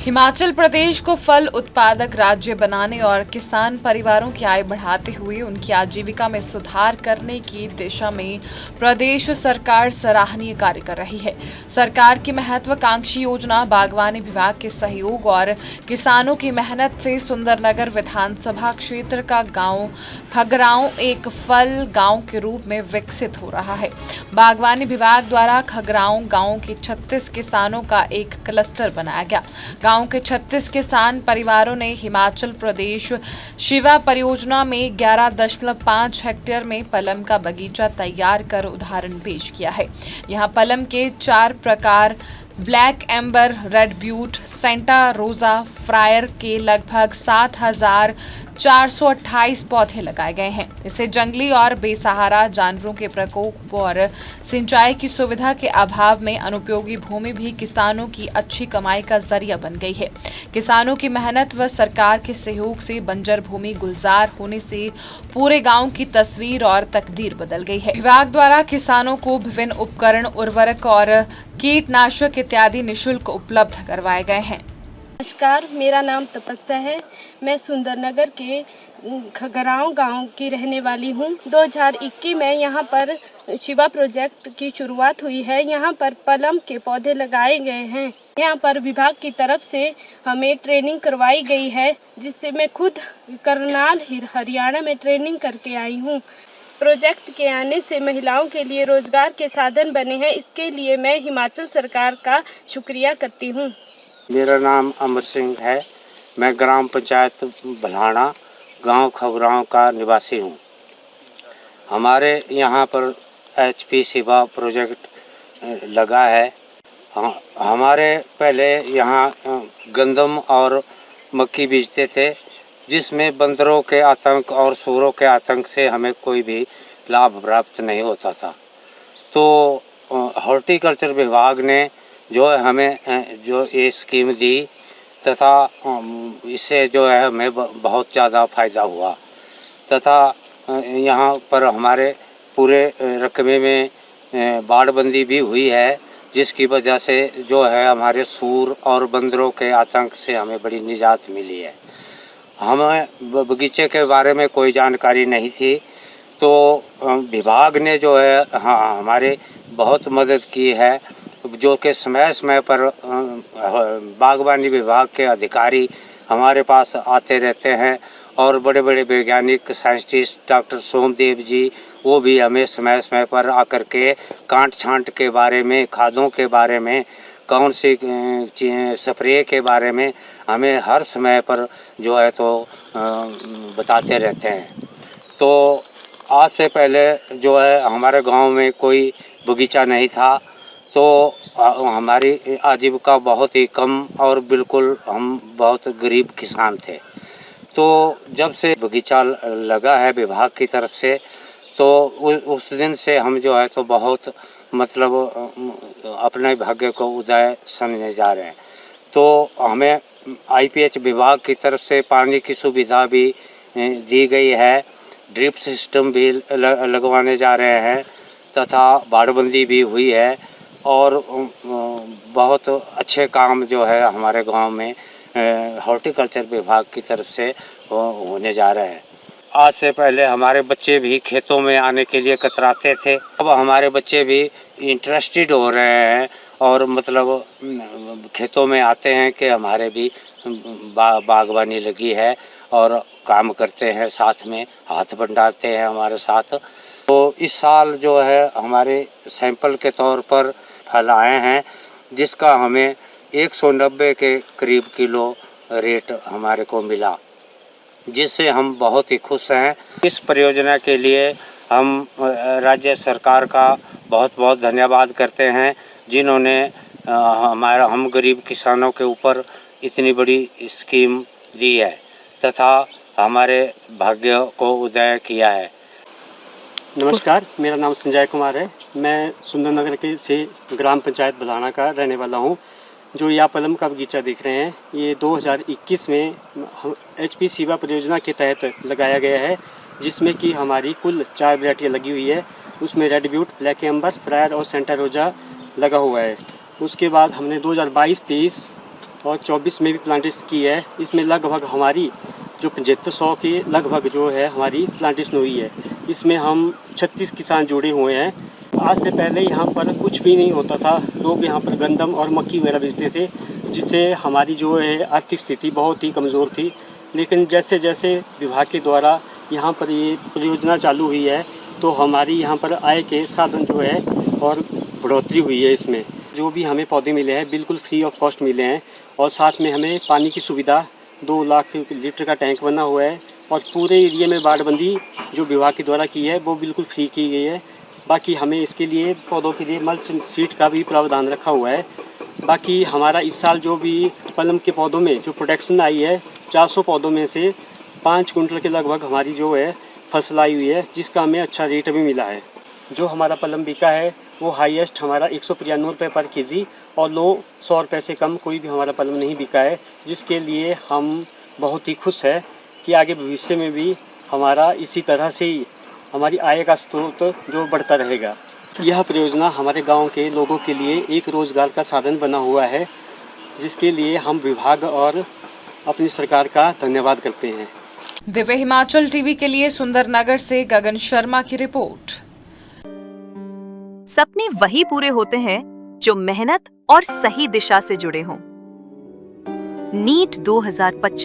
हिमाचल प्रदेश को फल उत्पादक राज्य बनाने और किसान परिवारों की आय बढ़ाते हुए उनकी आजीविका में सुधार करने की दिशा में प्रदेश सरकार सराहनीय कार्य कर रही है। सरकार की महत्वाकांक्षी योजना बागवानी विभाग के सहयोग और किसानों की मेहनत से सुंदरनगर विधानसभा क्षेत्र का गांव खगरांव एक फल गांव के रूप में विकसित हो रहा है। बागवानी विभाग द्वारा खगरांव गांव के 36 किसानों का एक क्लस्टर बनाया गया। गांव के 36 किसान परिवारों ने हिमाचल प्रदेश शिवा परियोजना में 11.5 हेक्टेयर में पलम का बगीचा तैयार कर उदाहरण पेश किया है। यहां पलम के 4 प्रकार Black Amber, Red Beaut, Santa Rosa, Friar के लगभग 7,428 पौधे लगाए गए हैं। इससे जंगली और बेसहारा जानवरों के प्रकोप और सिंचाई की सुविधा के अभाव में अनुपयोगी भूमि भी किसानों की अच्छी कमाई का जरिया बन गई है। किसानों की मेहनत व सरकार के सहयोग से बंजर भूमि गुलजार होने से पूरे गांव की तस्वीर और तकदीर बदल गई है। विभाग द्वारा किसानों को विभिन्न उपकरण, उर्वरक और कीटनाशक इत्यादि निःशुल्क उपलब्ध करवाए गए हैं। नमस्कार, मेरा नाम तपस्या है। मैं सुंदरनगर के खगरांव गांव की रहने वाली हूं। 2021 में यहां पर शिवा प्रोजेक्ट की शुरुआत हुई है। यहां पर पलम के पौधे लगाए गए हैं। यहां पर विभाग की तरफ से हमें ट्रेनिंग करवाई गई है, जिससे मैं खुद करनाल हरियाणा में ट्रेनिंग करके आई हूं। प्रोजेक्ट के आने से महिलाओं के लिए रोजगार के साधन बने हैं। इसके लिए मैं हिमाचल सरकार का शुक्रिया करती हूँ। मेरा नाम अमर सिंह है। मैं ग्राम पंचायत भलाना गांव खगरांव का निवासी हूं। हमारे यहां पर HP शिवा प्रोजेक्ट लगा है। हमारे पहले यहां गंदम और मक्की बीजते थे, जिसमें बंदरों के आतंक और सूरों के आतंक से हमें कोई भी लाभ प्राप्त नहीं होता था। तो हॉर्टिकल्चर विभाग ने जो है हमें जो ये स्कीम दी, तथा इससे जो है हमें बहुत ज़्यादा फ़ायदा हुआ, तथा यहाँ पर हमारे पूरे रकबे में बाड़बंदी भी हुई है, जिसकी वजह से जो है हमारे सूर और बंदरों के आतंक से हमें बड़ी निजात मिली है। हमें बगीचे के बारे में कोई जानकारी नहीं थी, तो विभाग ने जो है हमारे बहुत मदद की है, जो कि समय समय पर बागवानी विभाग के अधिकारी हमारे पास आते रहते हैं, और बड़े बड़े वैज्ञानिक साइंटिस्ट डॉक्टर सोमदेव जी, वो भी हमें समय समय पर आकर के कांट छांट के बारे में, खादों के बारे में, कौन सी स्प्रे के बारे में हमें हर समय पर जो है तो बताते रहते हैं। तो आज से पहले जो है हमारे गांव में कोई बगीचा नहीं था, तो हमारी आजीविका बहुत ही कम और बिल्कुल हम बहुत गरीब किसान थे। तो जब से बगीचा लगा है विभाग की तरफ से, तो उस दिन से हम जो है तो बहुत मतलब अपने भाग्य को उदय समझने जा रहे हैं। तो हमें IPH विभाग की तरफ से पानी की सुविधा भी दी गई है, ड्रिप सिस्टम भी लगवाने जा रहे हैं, तथा बाड़बंदी भी हुई है, और बहुत अच्छे काम जो है हमारे गांव में हॉर्टिकल्चर विभाग की तरफ से होने जा रहे हैं। आज से पहले हमारे बच्चे भी खेतों में आने के लिए कतराते थे, अब हमारे बच्चे भी इंटरेस्टेड हो रहे हैं और मतलब खेतों में आते हैं कि हमारे भी बागवानी लगी है, और काम करते हैं, साथ में हाथ बंटाते हैं हमारे साथ। तो इस साल जो है हमारे सैंपल के तौर पर फल आए हैं, जिसका हमें 190 के करीब किलो रेट हमारे को मिला, जिससे हम बहुत ही खुश हैं। इस परियोजना के लिए हम राज्य सरकार का बहुत बहुत धन्यवाद करते हैं, जिन्होंने हम गरीब किसानों के ऊपर इतनी बड़ी स्कीम दी है, तथा हमारे भाग्य को उदय किया है। नमस्कार, मेरा नाम संजय कुमार है। मैं सुंदरनगर के से ग्राम पंचायत भलाना का रहने वाला हूँ। जो यह पलम का बगीचा देख रहे हैं, ये 2021 में HP शिवा परियोजना के तहत लगाया गया है, जिसमें कि हमारी कुल 4 वैरायटियाँ लगी हुई है। उसमें Red Beaut, Black Amber, Friar और सेंटा रोजा लगा हुआ है। उसके बाद हमने 2022-23 और 24 में भी प्लांटेशन की है। इसमें लगभग हमारी जो 7500 के लगभग जो है हमारी प्लांटेशन हुई है। इसमें हम 36 किसान जुड़े हुए हैं। आज से पहले यहाँ पर कुछ भी नहीं होता था। लोग यहाँ पर गंदम और मक्की वगैरह बेचते थे, जिससे हमारी जो है आर्थिक स्थिति बहुत ही कमज़ोर थी। लेकिन जैसे जैसे विभाग के द्वारा यहाँ पर ये परियोजना चालू हुई है, तो हमारी यहाँ पर आय के साधन जो है और बढ़ोतरी हुई है। इसमें जो भी हमें पौधे मिले हैं बिल्कुल फ्री ऑफ कॉस्ट मिले हैं, और साथ में हमें पानी की सुविधा 2 लाख लीटर का टैंक बना हुआ है, और पूरे एरिया में बाड़बंदी जो विभाग के द्वारा की है वो बिल्कुल फ्री की गई है। बाकी हमें इसके लिए पौधों के लिए मल्च सीट का भी प्रावधान रखा हुआ है। बाकी हमारा इस साल जो भी पलम के पौधों में जो प्रोडक्शन आई है, 400 पौधों में से 5 कुंटल के लगभग हमारी जो है फसल आई हुई है, जिसका हमें अच्छा रेट भी मिला है। जो हमारा पलम बिका है वो हाईएस्ट हमारा 195 रुपये पर केजी, और लो 100 रुपये से कम कोई भी हमारा पलम नहीं बिका है, जिसके लिए हम बहुत ही खुश है कि आगे भविष्य में भी हमारा इसी तरह से ही हमारी आय का स्रोत जो बढ़ता रहेगा। यह परियोजना हमारे गांव के लोगों के लिए एक रोज़गार का साधन बना हुआ है, जिसके लिए हम विभाग और अपनी सरकार का धन्यवाद करते हैं। दिव्य हिमाचल टीवी के लिए सुंदरनगर से गगन शर्मा की रिपोर्ट। सपने वही पूरे होते हैं जो मेहनत और सही दिशा से जुड़े हों। नीट 2025